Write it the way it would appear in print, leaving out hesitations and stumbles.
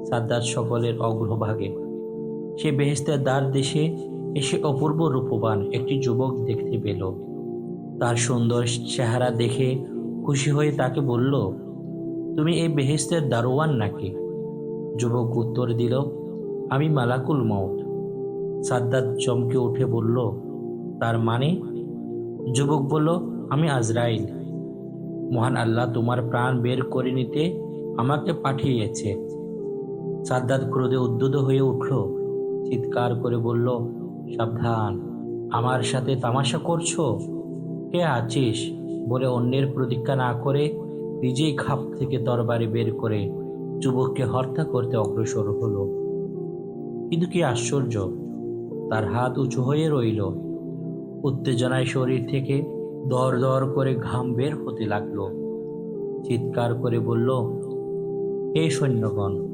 সাদ্দাত সকলের অগ্রভাগে। সে বেহেশতের দ্বার দেশে এসে অপূর্ব রূপবান একটি যুবক দেখতে পেল। তার সুন্দর চেহারা দেখে খুশি হয়ে তাকে বলল, তুমি এই বেহেশতের দারোয়ান নাকি? যুবক উত্তর দিল, আমি মালাকুল মউত। সাদ্দাত চমকে উঠে বলল, তার মানে? যুবক বলল, আমি আজরাইল। মহান আল্লাহ তোমার প্রাণ বের করে নিতে আমাকে পাঠিয়েছে। সাদ্দাত ক্রোধে উদ্যত হয়ে উঠল, চিৎকার করে বলল, সাবধান, আমার সাথে তামাশা করছো? কে আছিস? বলে অন্যের প্রতীক্ষা না করে নিজেই খাপ থেকে তরবারি বের করে যুবককে হত্যা করতে অগ্রসর হলো। কিন্তু কি আশ্চর্য, তার হাত উঁচু হয়ে রইল। উত্তেজনায় শরীর থেকে দর দর করে ঘাম বের হতে লাগলো। চিৎকার করে বলল, হে সৈন্যগণ,